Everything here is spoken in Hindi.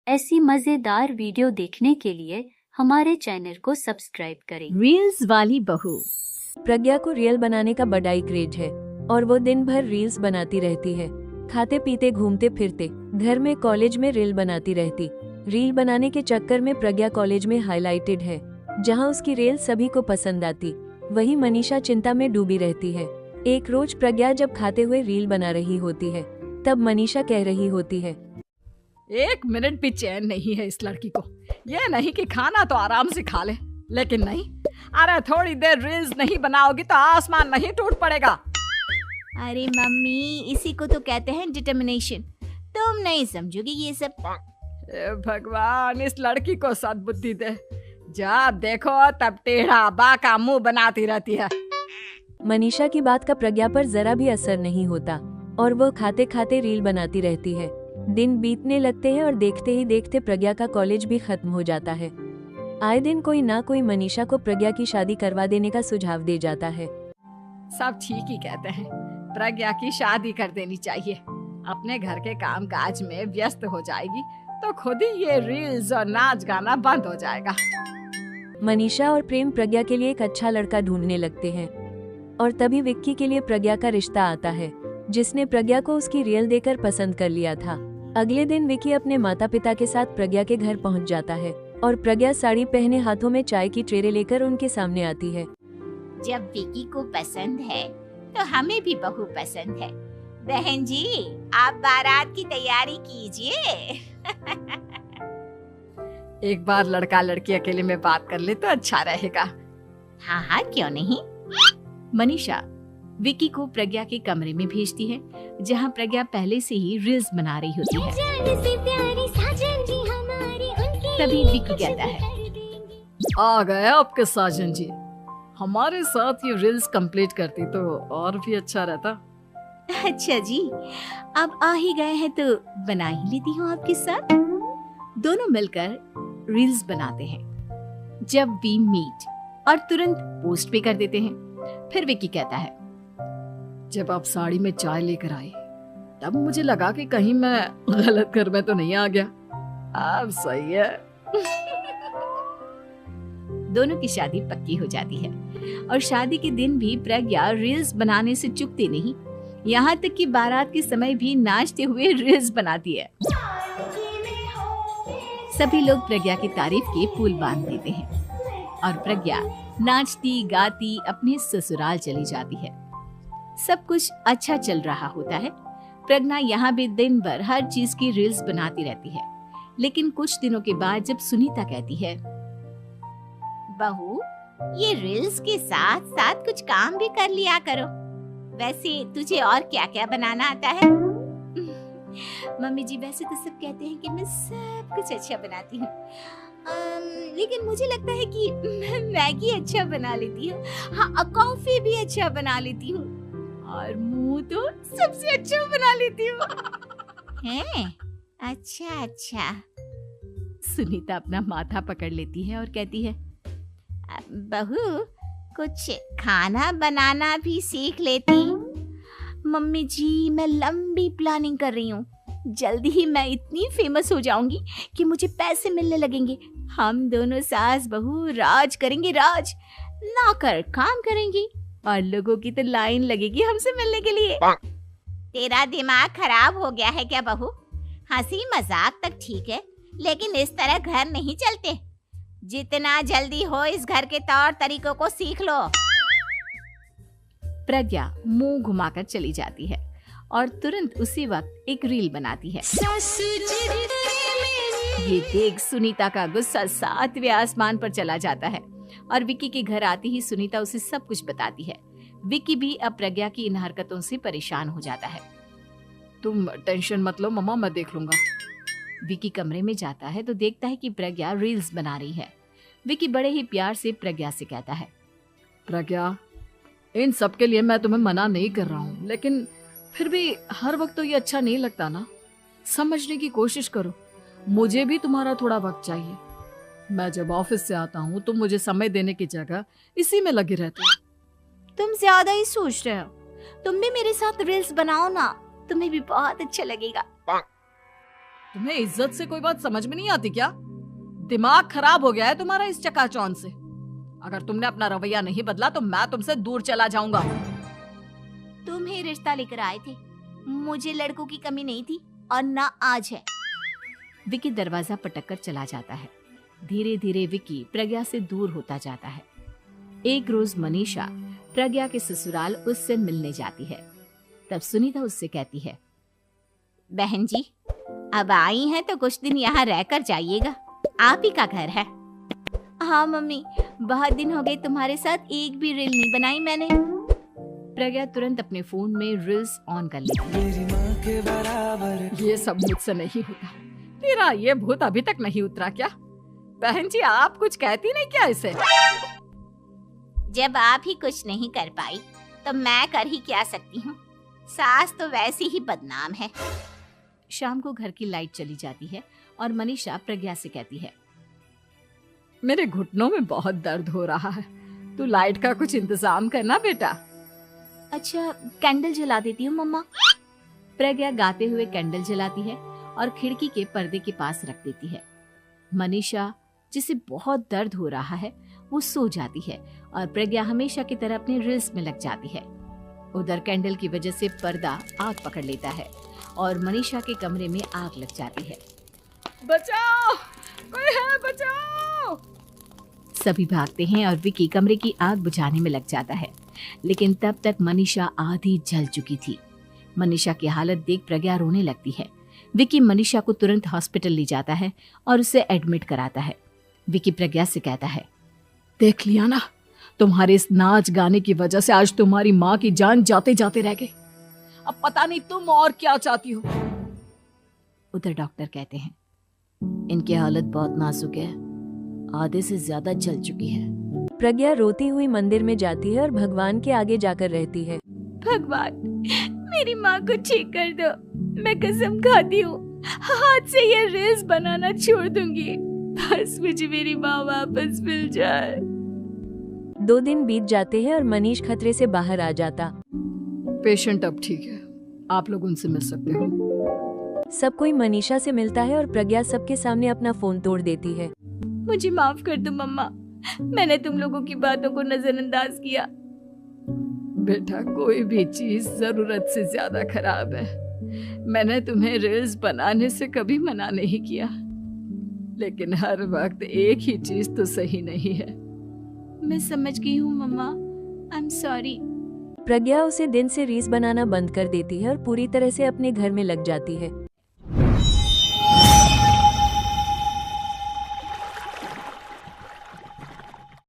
ऐसी मजेदार वीडियो देखने के लिए हमारे चैनल को सब्सक्राइब करें। रील्स वाली बहू। प्रज्ञा को रील बनाने का बड़ा ही क्रेज है और वो दिन भर रील्स बनाती रहती है। खाते पीते घूमते फिरते घर में कॉलेज में रील बनाती रहती। रील बनाने के चक्कर में प्रज्ञा कॉलेज में हाईलाइटेड है, जहां उसकी रील सभी को पसंद आती। वहीं मनीषा चिंता में डूबी रहती है। एक रोज प्रज्ञा जब खाते हुए रील बना रही होती है, तब मनीषा कह रही होती है, एक मिनट भी चैन नहीं है इस लड़की को। ये नहीं कि खाना तो आराम से खा ले, लेकिन नहीं, अरे थोड़ी देर रील्स नहीं बनाओगी तो आसमान नहीं टूट पड़ेगा। अरे मम्मी, इसी को तो कहते हैं डिटर्मिनेशन। तुम नहीं समझोगी ये सब। भगवान, इस लड़की को सद्बुद्धि दे। जब देखो तब टेढ़ा बाका मुंह बनाती रहती है। मनीषा की बात का प्रज्ञा पर जरा भी असर नहीं होता और वह खाते खाते रील बनाती रहती है। दिन बीतने लगते हैं और देखते ही देखते प्रज्ञा का कॉलेज भी खत्म हो जाता है। आए दिन कोई ना कोई मनीषा को प्रज्ञा की शादी करवा देने का सुझाव दे जाता है। सब ठीक ही कहते हैं, प्रज्ञा की शादी कर देनी चाहिए। अपने घर के काम काज में व्यस्त हो जाएगी तो खुद ही ये रील्स और नाच गाना बंद हो जाएगा। मनीषा और प्रेम प्रज्ञा के लिए एक अच्छा लड़का ढूंढने लगते हैं और तभी विक्की के लिए प्रज्ञा का रिश्ता आता है, जिसने प्रज्ञा को उसकी रील देकर पसंद कर लिया था। अगले दिन विक्की अपने माता पिता के साथ प्रज्ञा के घर पहुंच जाता है और प्रज्ञा साड़ी पहने हाथों में चाय की ट्रे लेकर उनके सामने आती है। जब विकी को पसंद है तो हमें भी बहू पसंद है। बहन जी, आप बारात की तैयारी कीजिए। एक बार लड़का लड़की अकेले में बात कर ले तो अच्छा रहेगा। हाँ हाँ, क्यों नहीं। मनीषा विकी को प्रज्ञा के कमरे में भेजती है, जहां प्रज्ञा पहले से ही रील्स बना रही होती है। तभी विकी कहता है, आ गए आपके साजन जी। हमारे साथ ये रील्स कंप्लीट करती तो और भी अच्छा रहता। अच्छा जी, अब आ ही गए हैं तो बना ही लेती हूँ आपके साथ। दोनों मिलकर रील्स बनाते हैं। जब वी मीट और तुरंत पोस्ट भी कर देते हैं। फिर विकी कहता है, जब आप साड़ी में चाय लेकर आई तब मुझे लगा कि कहीं मैं गलत घर में तो नहीं आ गया। अब सही है। दोनों की शादी पक्की हो जाती है और शादी के दिन भी प्रज्ञा रील्स बनाने से चूकती नहीं। यहाँ तक कि बारात के समय भी नाचते हुए रील्स बनाती है। सभी लोग प्रज्ञा की तारीफ के पुल बांध देते हैं और प्रज्ञा नाचती गाती अपने ससुराल चली जाती है। सब कुछ अच्छा चल रहा होता है। प्रज्ञा यहाँ भी दिन भर हर चीज की रील्स बनाती रहती है। लेकिन कुछ दिनों के बाद जब सुनीता कहती है, बहू, ये रील्स के साथ साथ कुछ काम भी कर लिया करो। वैसे तुझे और क्या क्या बनाना आता है? मम्मी जी, वैसे तो सब कहते हैं कि मैं सब कुछ अच्छा बनाती हूँ, लेकिन मुझे लगता है कि मैं मैगी अच्छा बना लेती हूँ। हाँ, कॉफी भी अच्छा बना लेती हूँ और मुंह तो सबसे अच्छा बना लेती हूँ। हैं? अच्छा अच्छा। सुनीता अपना माथा पकड़ लेती है और कहती है, बहू, कुछ खाना बनाना भी सीख लेती। मम्मी जी, मैं लंबी प्लानिंग कर रही हूँ। जल्दी ही मैं इतनी फेमस हो जाऊंगी कि मुझे पैसे मिलने लगेंगे। हम दोनों सास बहू राज करेंगे, राज। नौकर काम करेंगी और लोगों की तो लाइन लगेगी हमसे मिलने के लिए। तेरा दिमाग खराब हो गया है क्या बहू? हंसी मजाक तक ठीक है, लेकिन इस तरह घर नहीं चलते। जितना जल्दी हो इस घर के तौर तरीकों को सीख लो। प्रज्ञा मुंह घुमाकर चली जाती है और तुरंत उसी वक्त एक रील बनाती है। ये देख सुनीता का गुस्सा 7वें आसमान पर चला जाता है और विक्की के घर आती ही सुनीता उसे सब कुछ बताती है। विक्की भी अब प्रज्ञा की इन हरकतों से परेशान हो जाता है। तुम टेंशन मत लो मम्मा, मैं देख लूंगा। विक्की कमरे में जाता है तो देखता है कि प्रज्ञा रील्स बना रही है। विक्की बड़े ही प्यार से प्रज्ञा से कहता है, प्रज्ञा, इन सब के लिए मैं तुम्हें मना नहीं कर रहा हूँ, लेकिन फिर भी हर वक्त तो ये अच्छा नहीं लगता ना। समझने की कोशिश करो, मुझे भी तुम्हारा थोड़ा वक्त चाहिए। मैं जब ऑफिस से आता हूँ तो मुझे समय देने की जगह इसी में लगे रहते हो। तुम ज्यादा ही सोच रहे हो। तुम भी मेरे साथ रील्स बनाओ ना, तुम्हें भी बहुत अच्छा लगेगा। तुम्हें इज्जत से कोई बात समझ में नहीं आती क्या? दिमाग खराब हो गया है तुम्हारा इस चकाचौंध से। अगर तुमने अपना रवैया नहीं बदला तो मैं तुमसे दूर चला जाऊंगा। तुम ही रिश्ता लेकर आए थे, मुझे लड़कों की कमी नहीं थी और ना आज है। विकी दरवाजा पटक कर चला जाता है। धीरे धीरे विकी प्रज्ञा से दूर होता जाता है। एक रोज मनीषा प्रज्ञा के ससुराल उससे मिलने जाती है। तब सुनीता उससे कहती है, बहन जी, अब आई हैं तो कुछ दिन यहाँ रहकर जाइएगा, आप ही का घर है। हाँ मम्मी, बहुत दिन हो गए तुम्हारे साथ एक भी रील नहीं बनाई मैंने। प्रज्ञा तुरंत अपने फोन में रील्स ऑन कर लेती है। ये सब मुझसे नहीं होता। तेरा ये भूत अभी तक नहीं उतरा क्या? बहन जी, आप कुछ कहती नहीं क्या इसे? जब आप ही कुछ नहीं कर पाई तो मैं कर ही क्या सकती हूँ। सास तो वैसी ही बदनाम है। शाम को घर की लाइट चली जाती है और मनीषा प्रज्ञा से कहती है, मेरे घुटनों में बहुत दर्द हो रहा है, तू लाइट का कुछ इंतजाम करना बेटा। अच्छा, कैंडल जला देती हूँ मम्मा। प्रज्ञा गाते हुए कैंडल जलाती है और खिड़की के पर्दे के पास रख देती है। मनीषा, जिसे बहुत दर्द हो रहा है, वो सो जाती है और प्रज्ञा हमेशा की तरह अपने रील्स में लग जाती है। उधर कैंडल की वजह से पर्दा आग पकड़ लेता है और मनीषा के कमरे में आग लग जाती है। बचाओ, कोई है, बचाओ। सभी भागते हैं और विकी कमरे की आग बुझाने में लग जाता है, लेकिन तब तक मनीषा आधी जल चुकी थी। मनीषा की हालत देख प्रज्ञा रोने लगती है। विकी मनीषा को तुरंत हॉस्पिटल ले जाता है और उसे एडमिट कराता है। विकी प्रज्ञा से कहता है, देख लिया ना, तुम्हारे इस नाच गाने की वजह से आज तुम्हारी माँ की जान जाते जाते रह गई। अब पता नहीं तुम और क्या चाहती हो। उधर डॉक्टर कहते हैं, इनकी हालत बहुत नाजुक है, आधे से ज्यादा जल चुकी है। प्रज्ञा रोती हुई मंदिर में जाती है और भगवान के आगे जाकर रहती है। भगवान, मेरी माँ को ठीक कर दो। मैं कसम खाती हूँ, हाथ से ये रील्स बनाना छोड़ दूंगी। बस मुझे मेरी माँ वापस मिल जाए। 2 दिन बीत जाते हैं और मनीष खतरे से बाहर आ जाता। पेशेंट अब ठीक है, आप लोग उनसे मिल सकते हो। सब कोई मनीषा से मिलता है और प्रज्ञा सबके सामने अपना फोन तोड़ देती है। मुझे माफ कर दो मम्मा, मैंने तुम लोगों की बातों को नजरअंदाज किया। बेटा, कोई भी चीज जरूरत से ज्यादा खराब है। मैंने तुम्हें रील्स बनाने से कभी मना नहीं किया, लेकिन हर वक्त एक ही चीज तो सही नहीं है। मैं समझ गई हूँ मम्मा, आई एम सॉरी। प्रज्ञा उसे दिन से रील्स बनाना बंद कर देती है और पूरी तरह से अपने घर में लग जाती है।